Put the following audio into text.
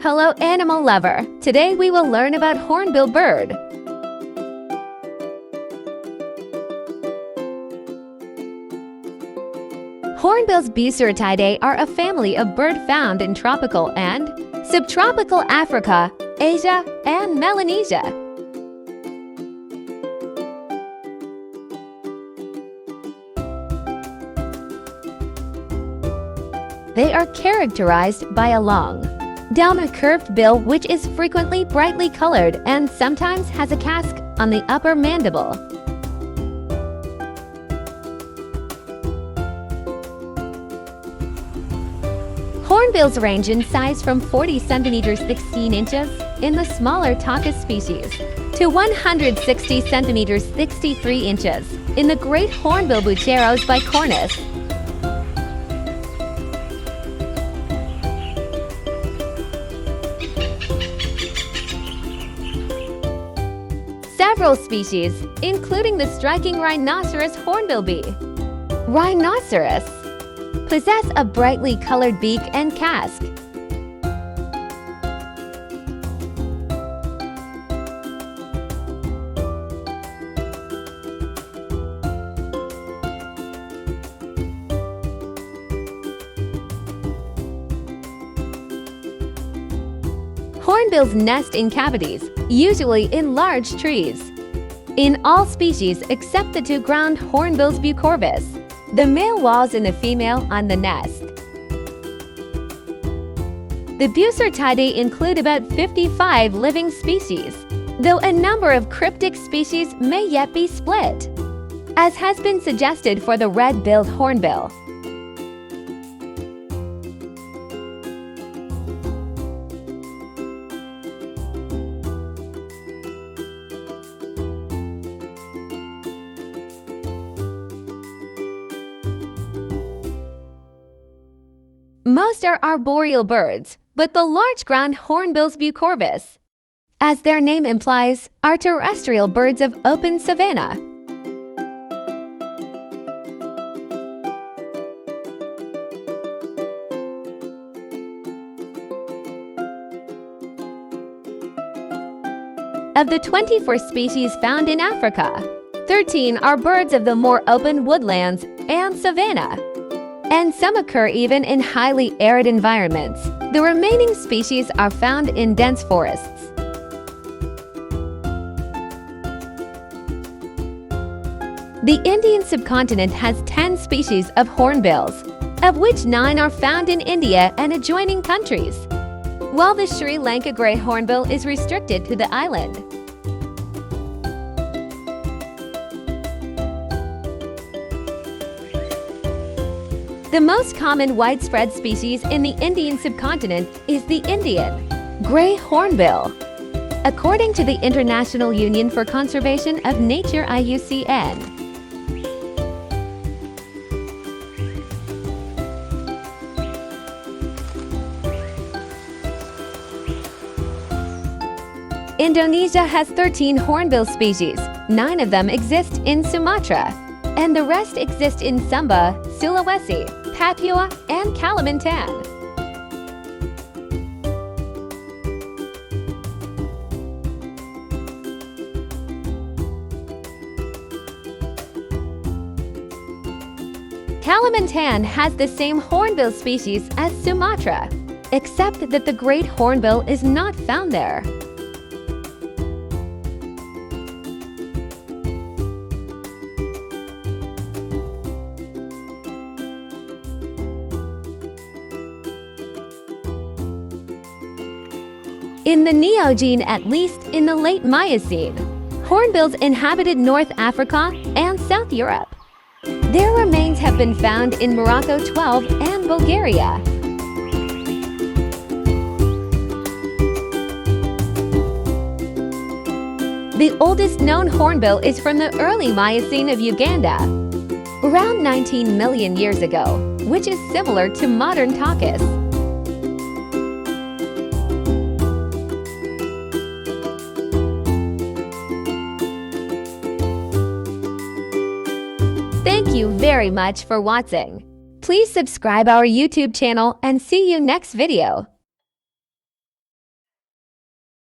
Hello, animal lover! Today we will learn about hornbill bird. Hornbills Passerine are a family of bird found in tropical and subtropical Africa, Asia, and Melanesia. They are characterized by a long, down a curved bill which is frequently brightly colored and sometimes has a casque on the upper mandible. Hornbills range in size from 40 cm 16 inches in the smaller Toucan species to 160 cm 63 inches in the great hornbill bucheros bicornis. Several species, including the striking rhinoceros hornbill bee, rhinoceros, possess a brightly colored beak and casque. Hornbills nest in cavities, usually in large trees. In all species except the two ground hornbills bucorvis, the male walls in the female on the nest. The Passerine include about 55 living species, though a number of cryptic species may yet be split, as has been suggested for the red-billed hornbill. Most are arboreal birds, but the large ground hornbills bucorvis, as their name implies, are terrestrial birds of open savanna. Of the 24 species found in Africa, 13 are birds of the more open woodlands and savanna, and some occur even in highly arid environments. The remaining species are found in dense forests. The Indian subcontinent has 10 species of hornbills, of which 9 are found in India and adjoining countries, while the Sri Lanka grey hornbill is restricted to the island. The most common widespread species in the Indian subcontinent is the Indian grey hornbill. According to the International Union for Conservation of Nature IUCN, Indonesia has 13 hornbill species. 9 of them exist in Sumatra, and the rest exist in Sumba, Sulawesi, Papua, and Kalimantan. Kalimantan has the same hornbill species as Sumatra, except that the great hornbill is not found there. In the Neogene, at least in the late Miocene, hornbills inhabited North Africa and South Europe. Their remains have been found in Morocco 12 and Bulgaria. The oldest known hornbill is from the early Miocene of Uganda, around 19 million years ago, which is similar to modern toucans. Thank you very much for watching. Please subscribe our YouTube channel and see you next video.